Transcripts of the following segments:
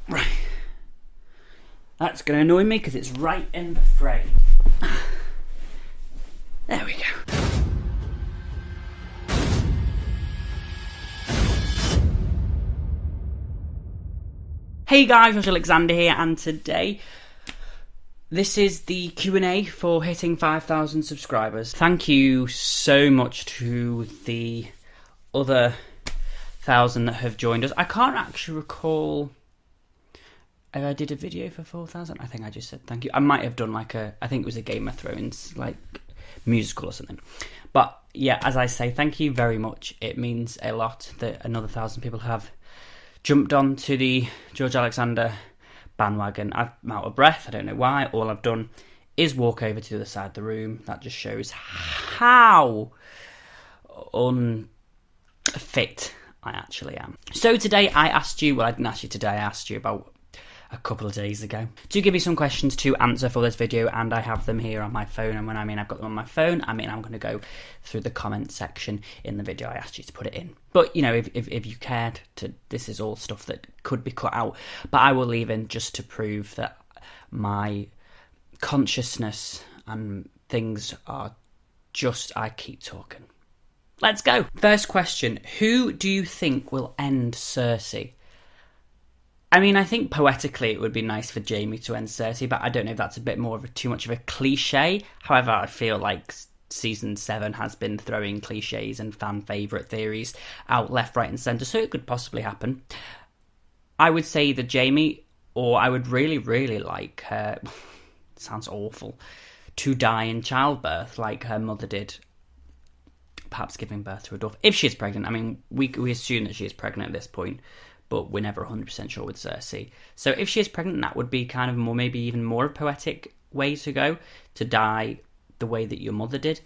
Right. That's going to annoy me because it's right in the frame. There we go. Hey guys, Josh Alexander here, and today this is the Q&A for hitting 5,000 subscribers. Thank you so much to the other 1,000 that have joined us. I can't actually recall if I did a video for 4,000. I think I just said thank you. I might have done I think it was a Game of Thrones, musical or something. But yeah, as I say, thank you very much. It means a lot that another 1,000 people have jumped on to the George Alexander bandwagon. I'm out of breath, I don't know why. All I've done is walk over to the other side of the room. That just shows how unfit I actually am. So today I asked you, well, I didn't ask you today, I asked you about a couple of days ago to give me some questions to answer for this video, and I have them here on my phone. And when I mean I've got them on my phone, I mean I'm going to go through the comment section in the video I asked you to put it in. But you know, if you cared to, this is all stuff that could be cut out, but I will leave in just to prove that my consciousness and things are just, I keep talking. Let's go. First question: who do you think will end Cersei? I mean, I think poetically it would be nice for Jaime to end Cersei, but I don't know if that's a bit more of too much of a cliche. However, I feel like season 7 has been throwing cliches and fan favourite theories out left, right and centre, so it could possibly happen. I would say either Jaime, or I would really, really like her, sounds awful, to die in childbirth like her mother did, perhaps giving birth to a dove. If she is pregnant, I mean, we assume that she is pregnant at this point, but we're never 100% sure with Cersei. So if she is pregnant, that would be kind of more, maybe even more a poetic way to go, to die the way that your mother did.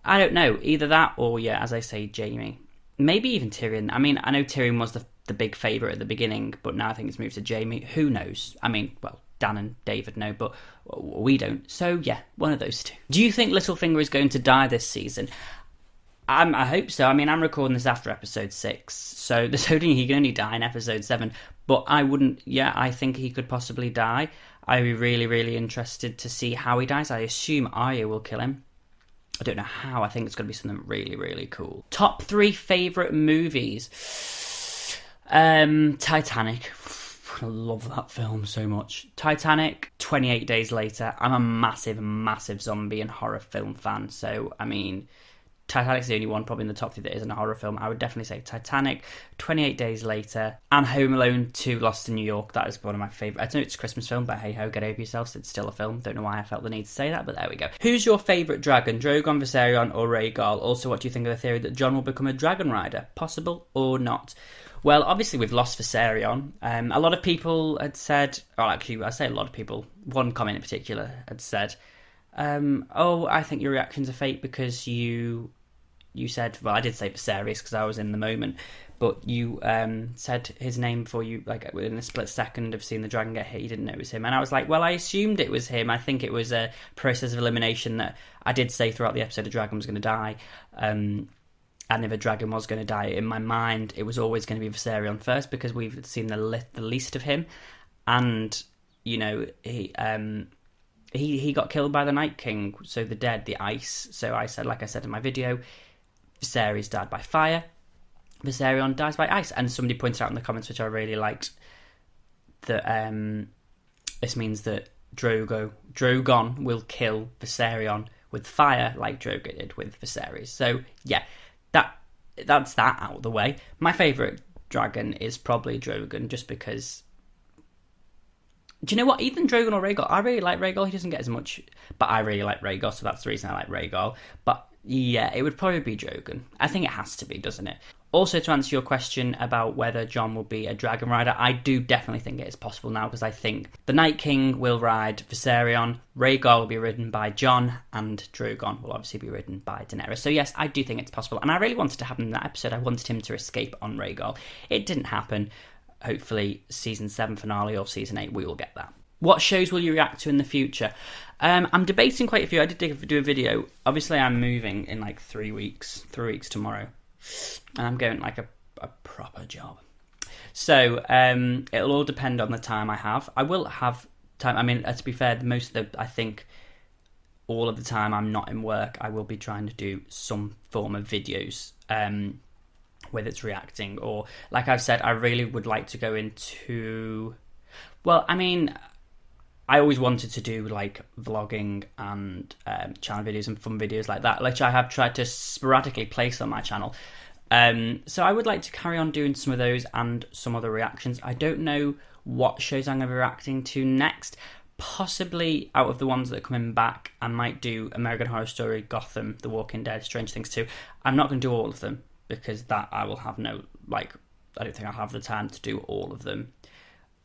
I don't know, either that or, yeah, as I say, Jaime. Maybe even Tyrion. I mean, I know Tyrion was the big favourite at the beginning, but now I think it's moved to Jaime. Who knows? I mean, well, Dan and David know, but we don't. So, yeah, one of those two. Do you think Littlefinger is going to die this season? I hope so. I mean, I'm recording this after episode 6, so there's only he can only die in episode 7. But I wouldn't. Yeah, I think he could possibly die. I'd be really, really interested to see how he dies. I assume Arya will kill him. I don't know how. I think it's going to be something really, really cool. Top 3 favourite movies. Titanic. I love that film so much. Titanic. 28 Days Later. I'm a massive, massive zombie and horror film fan. So, I mean, Titanic's the only one probably in the top 3 that isn't a horror film. I would definitely say Titanic, 28 Days Later, and Home Alone 2 Lost in New York. That is one of my favourite. I don't know it's a Christmas film, but hey ho, get over yourselves. It's still a film. Don't know why I felt the need to say that, but there we go. Who's your favourite dragon? Drogon, Viserion, or Rhaegal? Also, what do you think of the theory that Jon will become a dragon rider? Possible or not? Well, obviously we've lost Viserion. A lot of people had said, well, actually, I say a lot of people, one comment in particular had said, oh, I think your reactions are fake because you said, well, I did say Viserys because I was in the moment, but you said his name before you, like within a split second of seeing the dragon get hit, you didn't know it was him. And I was like, well, I assumed it was him. I think it was a process of elimination that I did say throughout the episode a dragon was going to die. And if a dragon was going to die, in my mind, it was always going to be Viserion first because we've seen the least of him. And, you know, he got killed by the Night King, so the dead, the ice. So I said, like I said in my video, Viserys died by fire, Viserion dies by ice. And somebody pointed out in the comments, which I really liked, that this means that Drogon will kill Viserion with fire like Drogo did with Viserys. So yeah, that's that out of the way. My favourite dragon is probably Drogon, just because, do you know what, even Drogon or Rhaegal, I really like Rhaegal. He doesn't get as much, but I really like Rhaegal, so that's the reason I like Rhaegal. But yeah, it would probably be Drogon. I think it has to be, doesn't it? Also, to answer your question about whether Jon will be a dragon rider, I do definitely think it is possible now, because I think the Night King will ride Viserion, Rhaegal will be ridden by Jon, and Drogon will obviously be ridden by Daenerys. So yes, I do think it's possible, and I really wanted to happen in that episode. I wanted him to escape on Rhaegal. It didn't happen. Hopefully, season 7 finale or season 8, we will get that. What shows will you react to in the future? I'm debating quite a few. I did do a video. Obviously, I'm moving in like 3 weeks. 3 weeks tomorrow. And I'm going like a proper job. So it'll all depend on the time I have. I will have time. I mean, to be fair, I think all of the time I'm not in work, I will be trying to do some form of videos, whether it's reacting or, like I've said, I really would like to go into, well, I mean, I always wanted to do like vlogging and channel videos and fun videos like that, which I have tried to sporadically place on my channel. So I would like to carry on doing some of those and some other reactions. I don't know what shows I'm going to be reacting to next. Possibly out of the ones that are coming back, I might do American Horror Story, Gotham, The Walking Dead, Stranger Things 2. I'm not going to do all of them because that I will have no, like, I don't think I'll have the time to do all of them.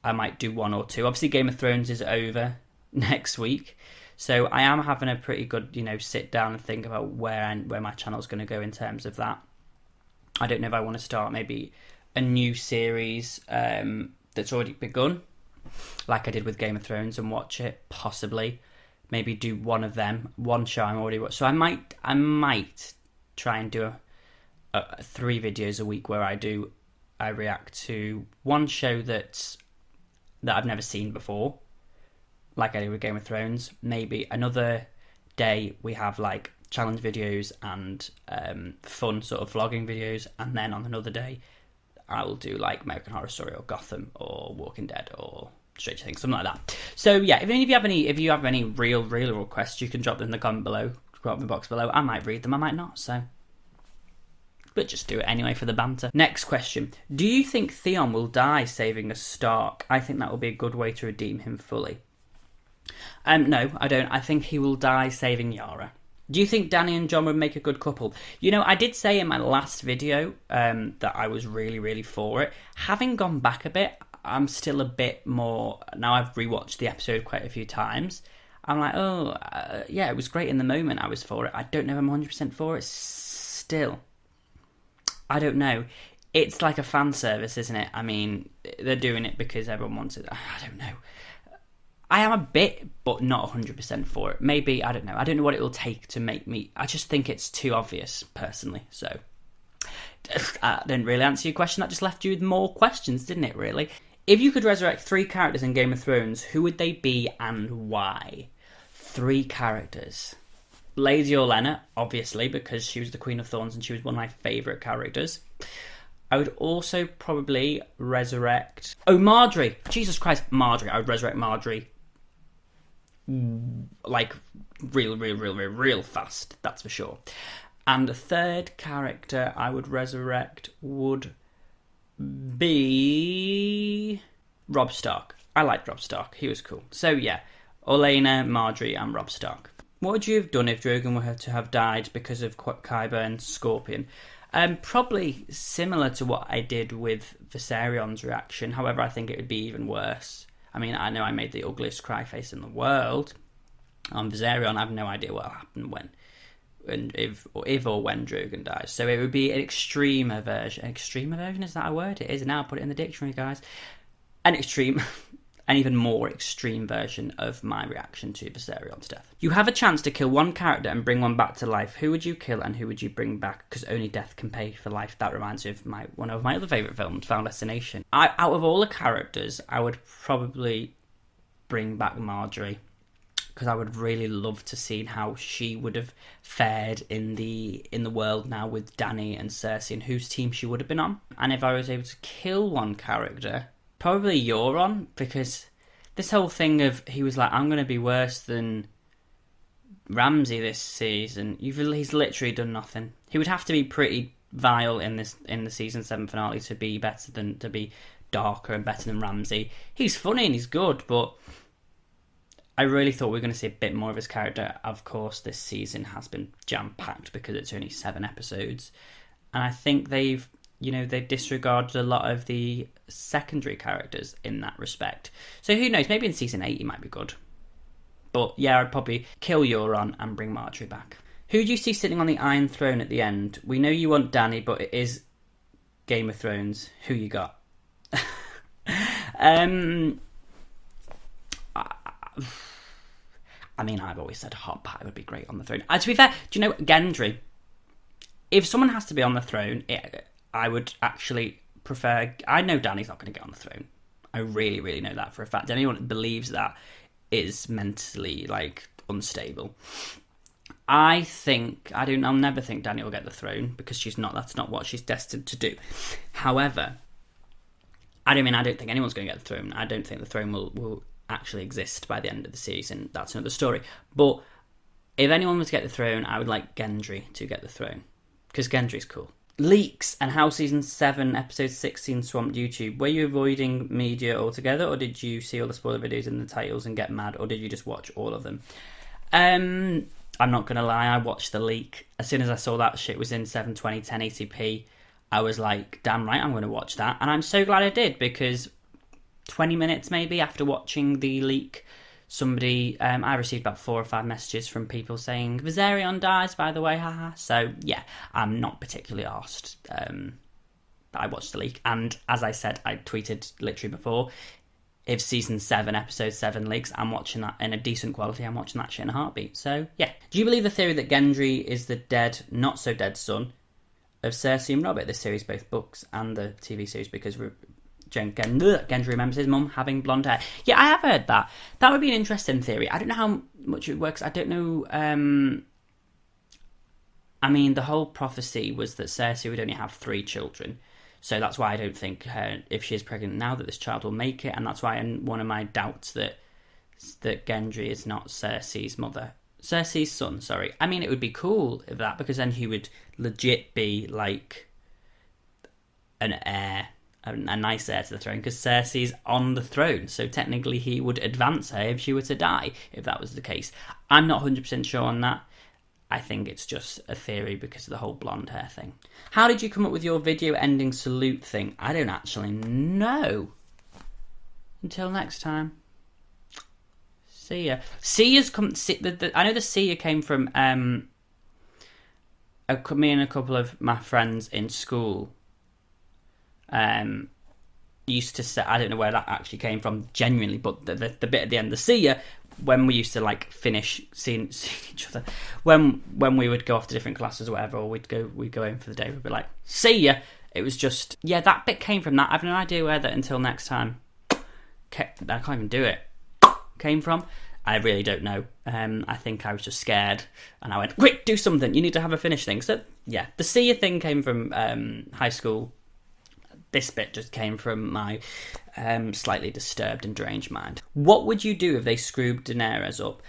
I might do one or two. Obviously, Game of Thrones is over next week, so I am having a pretty good, sit down and think about where my channel's going to go in terms of that. I don't know if I want to start maybe a new series that's already begun, like I did with Game of Thrones, and watch it. Possibly, maybe do one of them, one show I'm already watching. So I might try and do a 3 videos a week where I react to one show that I've never seen before, like I did with Game of Thrones. Maybe another day we have like challenge videos and fun sort of vlogging videos, and then on another day I will do like American Horror Story or Gotham or Walking Dead or Stranger Things, something like that. So yeah, if you have any real requests, you can drop them in the comment below, drop them in the box below. I might read them, I might not. So, but just do it anyway for the banter. Next question: do you think Theon will die saving a Stark? I think that will be a good way to redeem him fully. No, I don't. I think he will die saving Yara. Do you think Dany and Jon would make a good couple? I did say in my last video that I was really for it. Having gone back a bit, I'm still a bit more... Now I've rewatched the episode quite a few times. I'm like, yeah, it was great in the moment. I was for it. I don't know if I'm 100% for it still. I don't know. It's like a fan service, isn't it? I mean, they're doing it because everyone wants it. I don't know. I am a bit, but not 100% for it. Maybe, I don't know. I don't know what it will take to make me... I just think it's too obvious, personally. So, I didn't really answer your question. That just left you with more questions, didn't it, really? If you could resurrect 3 characters in Game of Thrones, who would they be and why? 3 characters. Lady Olenna, obviously, because she was the Queen of Thorns and she was one of my favourite characters. I would also probably resurrect... Oh, Marjorie! Jesus Christ, Marjorie. I would resurrect Marjorie like real fast, that's for sure. And the 3rd character I would resurrect would be Robb Stark. I liked Robb Stark, he was cool. So yeah, Olenna, Marjorie and Robb Stark. What would you have done if Drogon were to have died because of Qyburn Scorpion? Probably similar to what I did with Viserion's reaction. However, I think it would be even worse. I mean, I know I made the ugliest cry face in the world on Viserion. I have no idea what will happen if or when Drogon dies. So it would be an extreme aversion. Extreme aversion, is that a word? It is now. Put it in the dictionary, guys. An extreme... an even more extreme version of my reaction to Viserion's death. You have a chance to kill one character and bring one back to life. Who would you kill and who would you bring back? Because only death can pay for life. That reminds me of one of my other favourite films, Final Destination. Out of all the characters, I would probably bring back Marjorie, because I would really love to see how she would have fared in the world now with Dany and Cersei, and whose team she would have been on. And if I was able to kill one character... probably Euron, because this whole thing of he was like, I'm going to be worse than Ramsay this season. He's literally done nothing. He would have to be pretty vile in the season 7 finale to be darker and better than Ramsay. He's funny and he's good, but I really thought we were going to see a bit more of his character. Of course, this season has been jam-packed because it's only 7 episodes, and I think they've disregarded a lot of the secondary characters in that respect. So who knows, maybe in season 8 he might be good. But yeah, I'd probably kill Euron and bring Marjorie back. Who do you see sitting on the Iron Throne at the end? We know you want Dany, but it is Game of Thrones. Who you got? I mean, I've always said Hot Pie would be great on the throne. To be fair, do you know, Gendry, if someone has to be on the throne, I would actually prefer. I know Dany's not going to get on the throne. I really, really know that for a fact. Anyone that believes that is mentally like unstable. I'll never think Dany will get the throne because that's not what she's destined to do. However, I don't think anyone's going to get the throne. I don't think the throne will actually exist by the end of the season. That's another story. But if anyone was to get the throne, I would like Gendry to get the throne because Gendry's cool. Leaks and how season 7 episode 16 swamped YouTube. Were you avoiding media altogether, or did you see all the spoiler videos in the titles and get mad, or did you just watch all of them? I'm not gonna lie, I watched the leak. As soon as I saw that shit was in 720 1080p, I was like, damn right, I'm gonna watch that. And I'm so glad I did, because 20 minutes maybe after watching the leak, I received about 4 or 5 messages from people saying, Viserion dies, by the way, haha. So, yeah, I'm not particularly arsed. I watched the leak. And as I said, I tweeted literally before, if season 7, episode 7 leaks, I'm watching that in a decent quality. I'm watching that shit in a heartbeat. So, yeah. Do you believe the theory that Gendry is the dead, not so dead son of Cersei and Robert? This series, both books and the TV series, because Gendry remembers his mum having blonde hair. Yeah, I have heard that. That would be an interesting theory. I don't know how much it works. I don't know. The whole prophecy was that Cersei would only have 3 children. So that's why I don't think if she is pregnant now, that this child will make it. And that's why one of my doubts that Gendry is not Cersei's son, sorry. I mean, it would be cool if that, because then he would legit be like an heir. A nice heir to the throne, because Cersei's on the throne, so technically he would advance her if she were to die, if that was the case. I'm not 100% sure on that. I think it's just a theory because of the whole blonde hair thing. How did you come up with your video ending salute thing? I don't actually know. Until next time. See ya. Sia's come. I know the Sia came from me and a couple of my friends in school. Used to say, I don't know where that actually came from genuinely, but the bit at the end, the see ya, when we used to like finish seeing each other, when we would go off to different classes or whatever, or we'd go in for the day, we'd be like, see ya. It was just, yeah, that bit came from that. I've no idea where that until next time, I can't even do it, came from. I really don't know. I think I was just scared and I went, quick, do something, you need to have a finish thing. So yeah, the see ya thing came from high school. This bit just came from my slightly disturbed and deranged mind. What would you do if they screwed Daenerys up?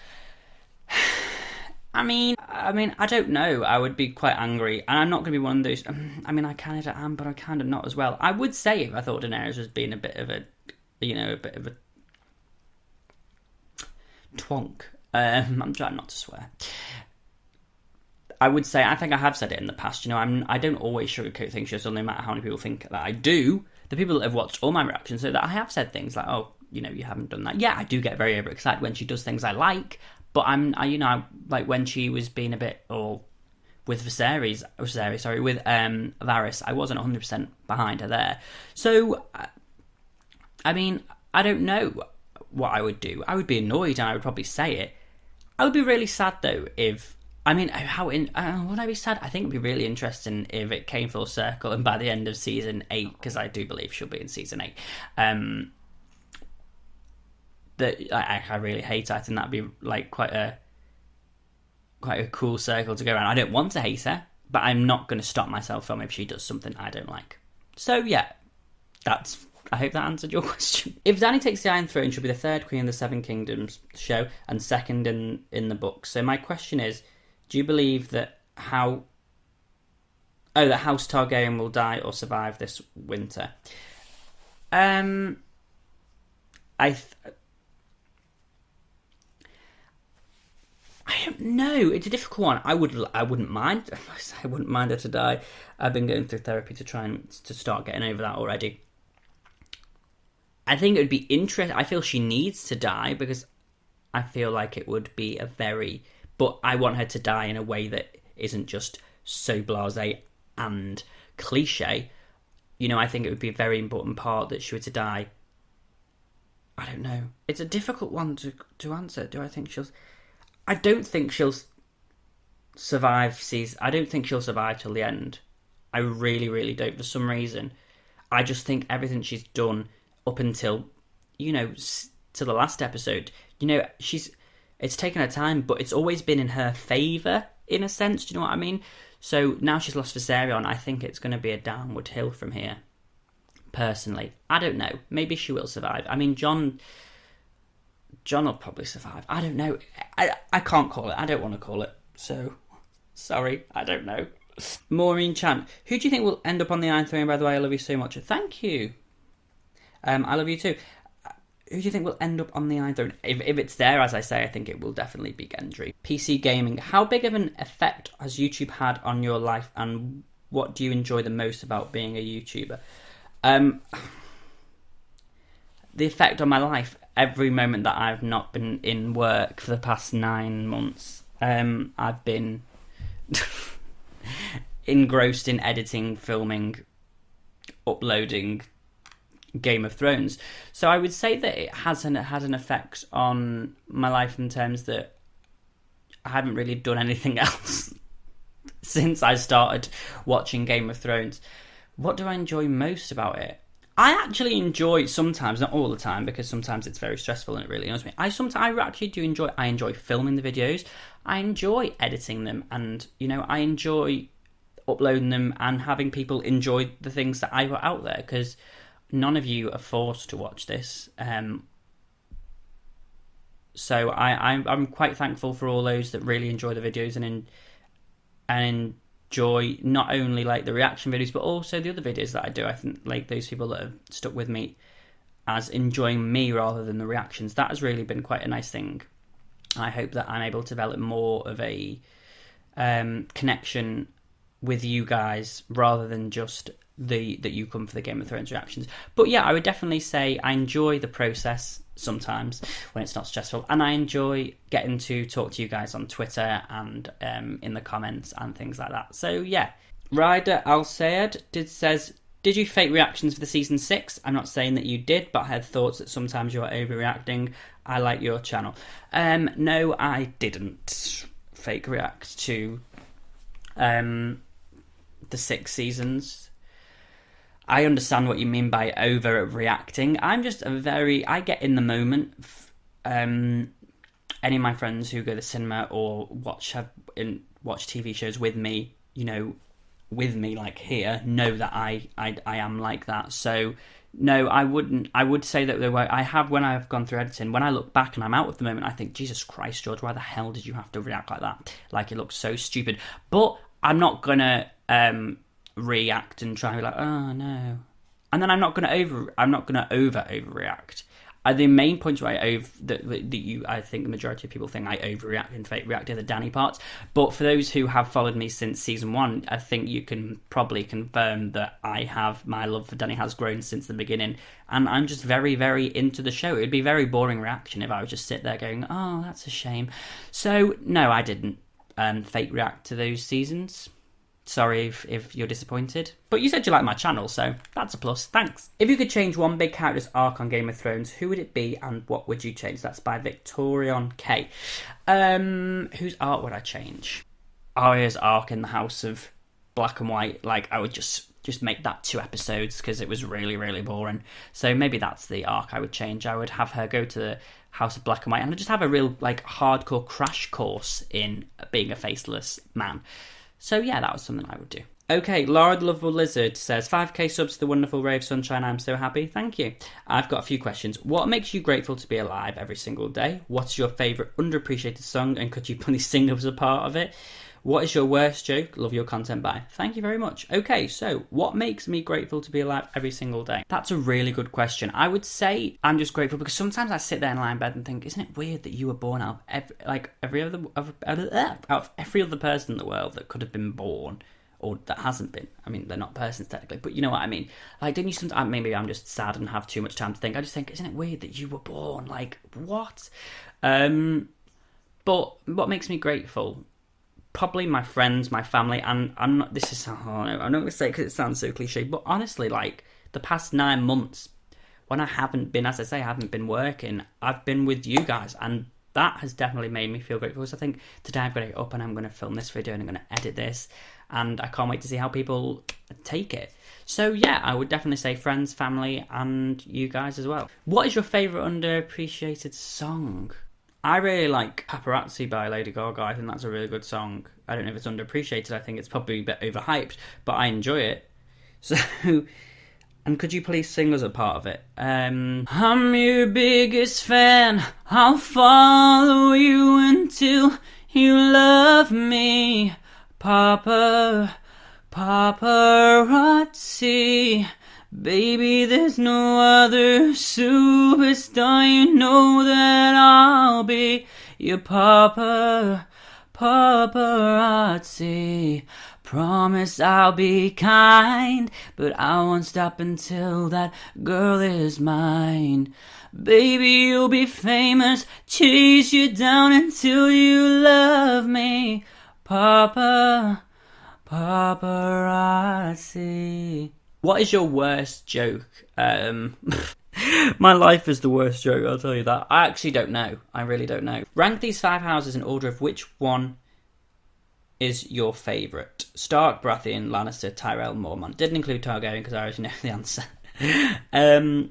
I mean, I don't know. I would be quite angry, and I'm not going to be one of those. I kind of am, but I kind of not as well. I would say if I thought Daenerys was being a bit of a twonk. I'm trying not to swear. I would say, I think I have said it in the past, I don't always sugarcoat things, just no matter how many people think that I do. The people that have watched all my reactions know that I have said things like, oh, you haven't done that. Yeah, I do get very overexcited when she does things I like, but like when she was being a bit, or with Varys, I wasn't 100% behind her there. So, I don't know what I would do. I would be annoyed and I would probably say it. I would be really sad though if, would I be sad? I think it'd be really interesting if it came full circle and by the end of season 8, because I do believe she'll be in season 8, that I really hate her. I think that'd be like quite a cool circle to go around. I don't want to hate her, but I'm not going to stop myself from if she does something I don't like. So yeah, I hope that answered your question. If Dany takes the Iron Throne, she'll be the 3rd Queen of the Seven Kingdoms show and 2nd in the book. So my question is, do you believe that that House Targaryen will die or survive this winter? I don't know. It's a difficult one. I wouldn't mind. I wouldn't mind her to die. I've been going through therapy to start getting over that already. I think it would be interesting. I feel she needs to die because I feel like it would be but I want her to die in a way that isn't just so blasé and cliche. I think it would be a very important part that she were to die. I don't know. It's a difficult one to answer. Do I think she'll... I don't think she'll survive season... I don't think she'll survive till the end. I really, really don't. For some reason, I just think everything she's done up until, to the last episode, it's taken her time, but it's always been in her favour, in a sense, do you know what I mean? So now she's lost Viserion, I think it's going to be a downward hill from here, personally. I don't know, maybe she will survive. I mean, John will probably survive. I don't know. I can't call it. I don't want to call it. So, sorry. I don't know. Maureen Chan. Who do you think will end up on the Iron Throne, by the way? I love you so much. Thank you. I love you too. Who do you think will end up on the Iron Throne? If it's there, as I say, I think it will definitely be Gendry. PC Gaming. How big of an effect has YouTube had on your life, and what do you enjoy the most about being a YouTuber? The effect on my life, every moment that I've not been in work for the past 9 months, I've been engrossed in editing, filming, uploading Game of Thrones. So I would say that it had an effect on my life in terms that I haven't really done anything else since I started watching Game of Thrones. What do I enjoy most about it? I actually enjoy sometimes, not all the time, because sometimes it's very stressful and it really annoys me. I actually do enjoy. I enjoy filming the videos. I enjoy editing them, and I enjoy uploading them and having people enjoy the things that I put out there, because none of you are forced to watch this. So I'm quite thankful for all those that really enjoy the videos and enjoy not only like the reaction videos but also the other videos that I do. I think like those people that have stuck with me as enjoying me rather than the reactions, that has really been quite a nice thing. I hope that I'm able to develop more of a connection with you guys rather than just that you come for the Game of Thrones reactions. But yeah, I would definitely say I enjoy the process sometimes when it's not stressful, and I enjoy getting to talk to you guys on Twitter and in the comments and things like that. So yeah, Ryder Al Sayed says, did you fake reactions for the season 6? I'm not saying that you did, but I had thoughts that sometimes you are overreacting. I like your channel. No, I didn't fake react to the 6 seasons. I understand what you mean by overreacting. I'm just I get in the moment. Any of my friends who go to the cinema or watch TV shows with me, like here, know that I am like that. So no, I wouldn't. I would say that there were. When I have gone through editing. When I look back and I'm out of the moment, I think, Jesus Christ, George, why the hell did you have to react like that? Like, it looks so stupid. But I'm not gonna react and try and be like, oh no, and then I'm not gonna overreact. The main points where I think the majority of people think I overreact and fake react are the Dany parts. But for those who have followed me since season 1, I think you can probably confirm that my love for Dany has grown since the beginning, and I'm just very, very into the show. It would be a very boring reaction if I would just sit there going, oh, that's a shame. So no, I didn't fake react to those seasons. Sorry if you're disappointed. But you said you like my channel, so that's a plus. Thanks. If you could change one big character's arc on Game of Thrones, who would it be and what would you change? That's by Victorion K. Whose arc would I change? Arya's arc in the House of Black and White. Like, I would just make that 2 episodes because it was really, really boring. So maybe that's the arc I would change. I would have her go to the House of Black and White and just have a real, like, hardcore crash course in being a faceless man. So yeah, that was something I would do. Okay, Laura the Lovable Lizard says, 5k subs to the wonderful Ray of Sunshine, I'm so happy. Thank you. I've got a few questions. What makes you grateful to be alive every single day? What's your favourite underappreciated song, and could you please sing us a part of it? What is your worst joke? Love your content, bye. Thank you very much. Okay, so what makes me grateful to be alive every single day? That's a really good question. I would say I'm just grateful because sometimes I sit there and lie in bed and think, isn't it weird that you were born out of every other person in the world that could have been born or that hasn't been? I mean, they're not persons technically, but you know what I mean. Like, don't you sometimes? Maybe I'm just sad and have too much time to think. I just think, isn't it weird that you were born? Like, what? But what makes me grateful? Probably my friends, my family, and I'm not going to say it because it sounds so cliche, but honestly, like, the past 9 months, when I haven't been, as I say, I haven't been working, I've been with you guys, and that has definitely made me feel grateful, because I think today I've got to get up and I'm going to film this video and I'm going to edit this, and I can't wait to see how people take it. So yeah, I would definitely say friends, family, and you guys as well. What is your favourite underappreciated song? I really like Paparazzi by Lady Gaga. I think that's a really good song. I don't know if it's underappreciated. I think it's probably a bit overhyped, but I enjoy it. So, and could you please sing us a part of it? I'm your biggest fan. I'll follow you until you love me. Paparazzi. Baby, there's no other superstar. You know that I'll be your paparazzi. Promise I'll be kind, but I won't stop until that girl is mine. Baby, you'll be famous, chase you down until you love me. Paparazzi. What is your worst joke? My life is the worst joke, I'll tell you that. I actually don't know. I really don't know. Rank these 5 houses in order of which one is your favourite. Stark, Baratheon, Lannister, Tyrell, Mormont. Didn't include Targaryen because I already know the answer.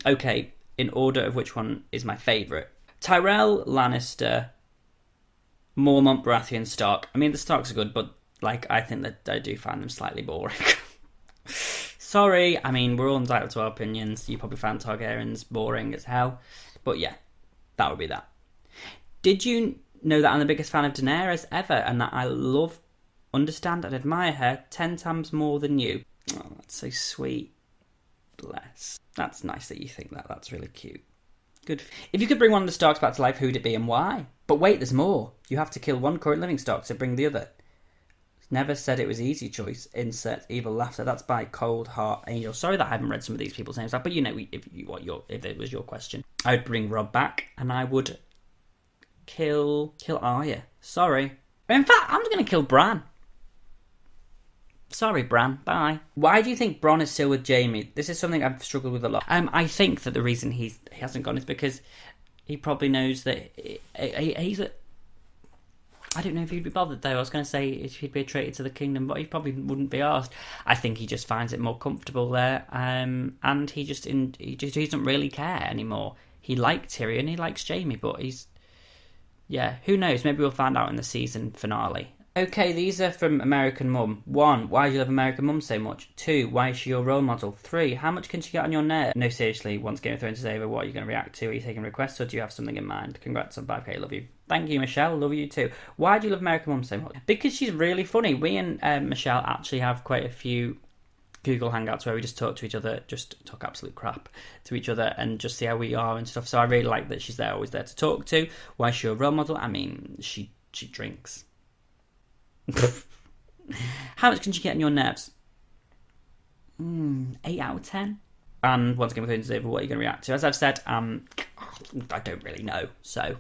Okay, in order of which one is my favourite. Tyrell, Lannister, Mormont, Baratheon, Stark. I mean, the Starks are good, but I think that I do find them slightly boring. Sorry, I mean, we're all entitled to our opinions. You probably found Targaryens boring as hell. But yeah, that would be that. Did you know that I'm the biggest fan of Daenerys ever, and that I love, understand, and admire her 10 times more than you? Oh, that's so sweet. Bless. That's nice that you think that. That's really cute. Good. If you could bring one of the Starks back to life, who'd it be and why? But wait, there's more. You have to kill one current living Stark to bring the other. Never said it was easy choice. Insert evil laughter. That's by Cold Heart Angel. Sorry that I haven't read some of these people's names out, but you know, if it was your question, I would bring Rob back, and I would kill Arya. Sorry. In fact, I'm going to kill Bran. Sorry, Bran. Bye. Why do you think Bronn is still with Jaime? This is something I've struggled with a lot. I think that the reason he hasn't gone is because he probably knows that he's a... I don't know if he'd be bothered though. I was going to say if he'd be a traitor to the kingdom, but he probably wouldn't be asked. I think he just finds it more comfortable there, and he doesn't really care anymore. He liked Tyrion, he likes Jaime, but who knows? Maybe we'll find out in the season finale. Okay, these are from American Mum. 1. Why do you love American Mum so much? 2. Why is she your role model? 3. How much can she get on your nerves? No, seriously, once Game of Thrones is over, what are you going to react to? Are you taking requests, or do you have something in mind? Congrats on 5k, love you. Thank you, Michelle, love you too. Why do you love American Mum so much? Because she's really funny. We and Michelle actually have quite a few Google Hangouts where we just talk to each other, just talk absolute crap to each other and just see how we are and stuff. So I really like that she's there, always there to talk to. Why is she your role model? I mean, she drinks. How much can she get on your nerves? 8 out of 10. And once again, with over, what are you going to react to? As I've said, I don't really know. So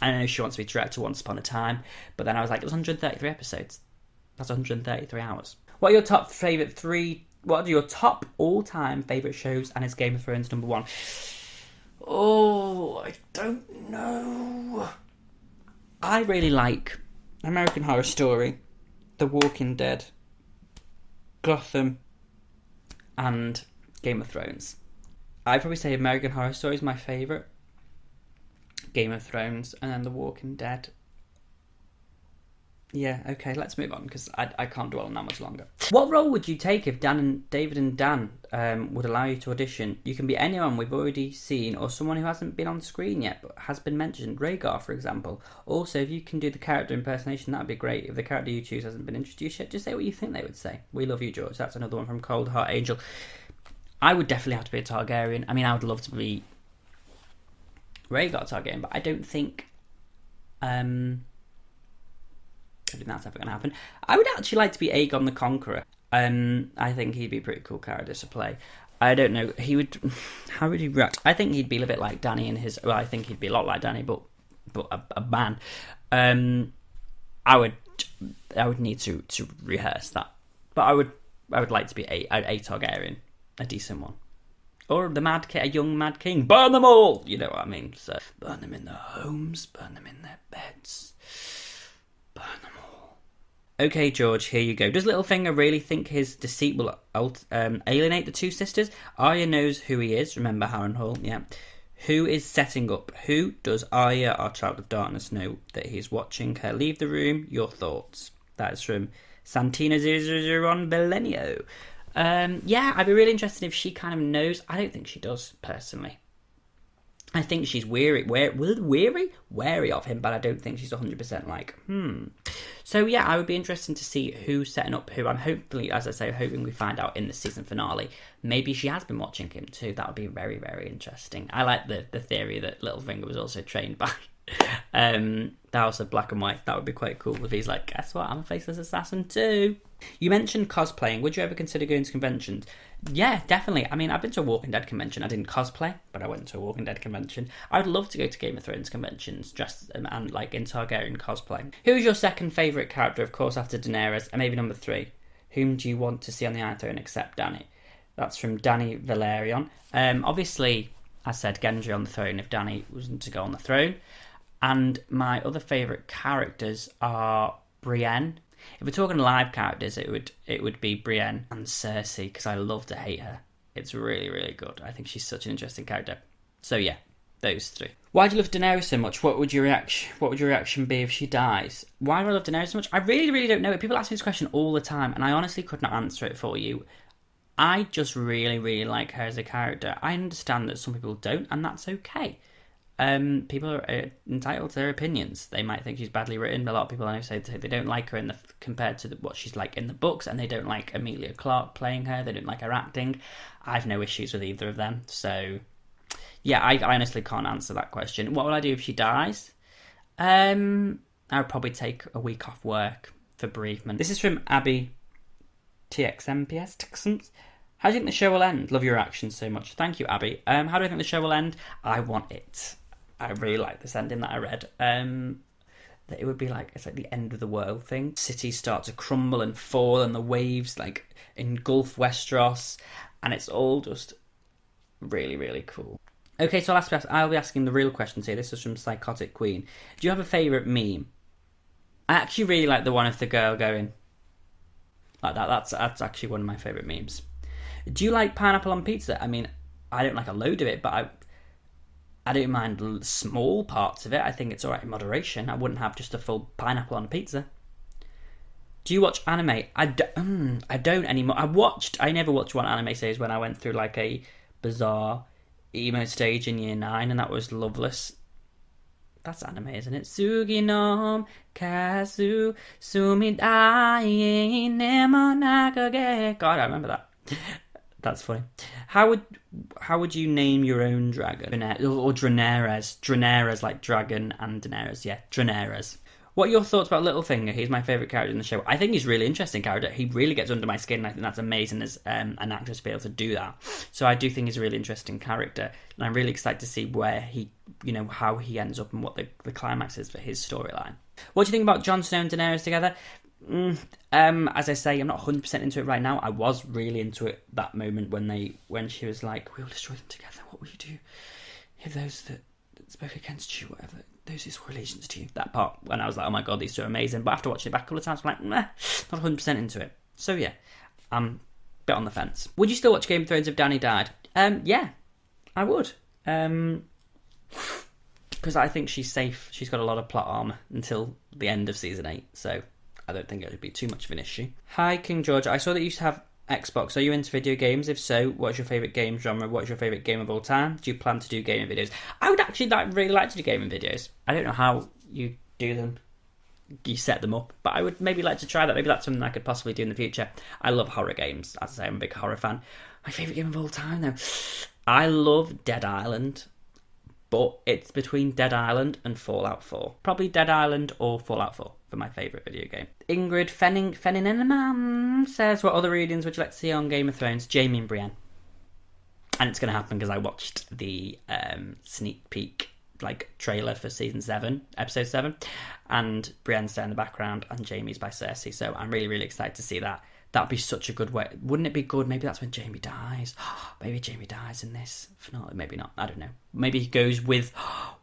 I know she wants me to react to Once Upon a Time, but then I was like, it was 133 episodes. That's 133 hours. What are your top favourite 3? What are your top all-time favourite shows? And is Game of Thrones number 1? Oh, I don't know. I really like American Horror Story, The Walking Dead, Gotham, and Game of Thrones. I'd probably say American Horror Story is my favourite, Game of Thrones, and then The Walking Dead. Yeah, okay, let's move on, because I can't dwell on that much longer. What role would you take if David and Dan would allow you to audition? You can be anyone we've already seen, or someone who hasn't been on screen yet, but has been mentioned. Rhaegar, for example. Also, if you can do the character impersonation, that'd be great. If the character you choose hasn't been introduced yet, just say what you think they would say. We love you, George. That's another one from Cold Heart Angel. I would definitely have to be a Targaryen. I mean, I would love to be Rhaegar Targaryen, but I don't think that's ever going to happen. I would actually like to be Aegon the Conqueror. I think he'd be a pretty cool character to play. I don't know. How would he react? I think he'd be a bit like Dany in his... Well, I think he'd be a lot like Dany, but a man. I would need to rehearse that. But I would like to be a Targaryen, a decent one. Or a young mad king. Burn them all! You know what I mean? So, burn them in their homes, burn them in their beds. Burn them all. Okay, George, here you go. Does Littlefinger really think his deceit will alienate the two sisters? Arya knows who he is. Remember Harrenhal? Yeah. Who is setting up? Who does Arya, our Child of Darkness, know that he's watching her leave the room? Your thoughts. That is from Santina001 Belenio. Yeah, I'd be really interested if she kind of knows. I don't think she does, personally. I think she's wary of him, but I don't think she's 100% like, So yeah, I would be interested to see who's setting up who. I'm hopefully, as I say, hoping we find out in the season finale. Maybe she has been watching him too. That would be very, very interesting. I like the theory that Littlefinger was also trained by the House of Black and White. That would be quite cool if he's like, guess what, I'm a faceless assassin too. You mentioned cosplaying. Would you ever consider going to conventions? Yeah, definitely. I mean, I've been to a Walking Dead convention. I didn't cosplay, but I went to a Walking Dead convention. I'd love to go to Game of Thrones conventions, dressed and like in Targaryen cosplay. Who's your second favourite character, of course, after Daenerys, and maybe number 3? Whom do you want to see on the Iron Throne except Dany? That's from Danny Valerian. Obviously, I said Gendry on the throne if Dany wasn't to go on the throne. And my other favourite characters are Brienne. If we're talking live characters, it would be Brienne and Cersei, because I love to hate her. It's really, really good. I think she's such an interesting character. So yeah, those 3. Why do you love Daenerys so much? What would your reaction be if she dies? Why do I love Daenerys so much? I really, really don't know. People ask me this question all the time, and I honestly could not answer it for you. I just really, really like her as a character. I understand that some people don't, and that's okay. People are entitled to their opinions. They might think she's badly written. A lot of people I know say they don't like her compared to what she's like in the books, and they don't like Emilia Clarke playing her. They don't like her acting. I've no issues with either of them. So, yeah, I honestly can't answer that question. What will I do if she dies? I would probably take a week off work for bereavement. This is from Abby TXMPS. How do you think the show will end? Love your reactions so much. Thank you, Abby. How do I think the show will end? I want it. I really like this ending that I read. That it would be like, it's like the end of the world thing. Cities start to crumble and fall, and the waves like engulf Westeros, and it's all just really, really cool. Okay, so I'll be asking the real questions here. This is from Psychotic Queen. Do you have a favourite meme? I actually really like the one of the girl going like that. That's actually one of my favourite memes. Do you like pineapple on pizza? I mean, I don't like a load of it, but I don't mind small parts of it. I think it's alright in moderation. I wouldn't have just a full pineapple on a pizza. Do you watch anime? I don't anymore. I never watched one anime series when I went through like a bizarre emo stage in year 9, and that was Loveless. That's anime, isn't it? Suginom kazu sumidai nemo nakage. God, I remember that. That's funny. How would you name your own dragon? Or Draenerys. Draenerys, like dragon and Daenerys. Yeah, Draenerys. What are your thoughts about Littlefinger? He's my favourite character in the show. I think he's a really interesting character. He really gets under my skin, and I think that's amazing as an actor to be able to do that. So I do think he's a really interesting character, and I'm really excited to see where he, how he ends up and what the climax is for his storyline. What do you think about Jon Snow and Daenerys together? As I say, I'm not 100% into it right now. I was really into it that moment when she was like, we'll destroy them together. What will you do if those that spoke against you, whatever, those is allegiance to you? That part, when I was like, oh my god, these two are amazing. But after watching it back a couple of times, I'm like, not 100% into it. So yeah, I'm a bit on the fence. Would you still watch Game of Thrones if Dany died? Yeah, I would. Because I think she's safe. She's got a lot of plot armor until the end of season 8, so I don't think it would be too much of an issue. Hi, King George. I saw that you used to have Xbox. Are you into video games? If so, what's your favourite game genre? What's your favourite game of all time? Do you plan to do gaming videos? I would actually really like to do gaming videos. I don't know how you do them. You set them up. But I would maybe like to try that. Maybe that's something I could possibly do in the future. I love horror games. As I say, I'm a big horror fan. My favourite game of all time, though. I love Dead Island. But it's between Dead Island and Fallout 4. Probably Dead Island or Fallout 4 for my favourite video game. Ingrid Fenninenman says, what other readings would you like to see on Game of Thrones? Jaime and Brienne. And it's going to happen because I watched the sneak peek trailer for season 7, episode 7. And Brienne's there in the background and Jaime's by Cersei. So I'm really, really excited to see that. That'd be such a good way. Wouldn't it be good? Maybe that's when Jaime dies. Maybe Jaime dies in this finale. Maybe not. I don't know. Maybe he goes with,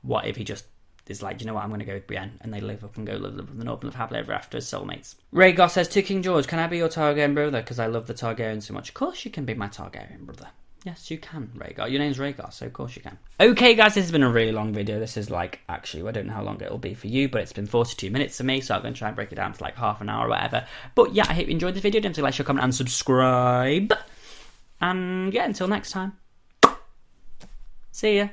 what if he just is like, you know what, I'm going to go with Brienne, and they live up and go live in the North and live happily ever after as soulmates. Rhaegar says to King George, can I be your Targaryen brother? Because I love the Targaryens so much. Of course you can be my Targaryen brother. Yes, you can, Rhaegar. Your name's Rhaegar, so of course you can. Okay, guys, this has been a really long video. This is like, actually, I don't know how long it'll be for you, but it's been 42 minutes for me, so I'm going to try and break it down to like half an hour or whatever. But yeah, I hope you enjoyed this video. Don't forget to like, share, comment, and subscribe. And yeah, until next time. See ya.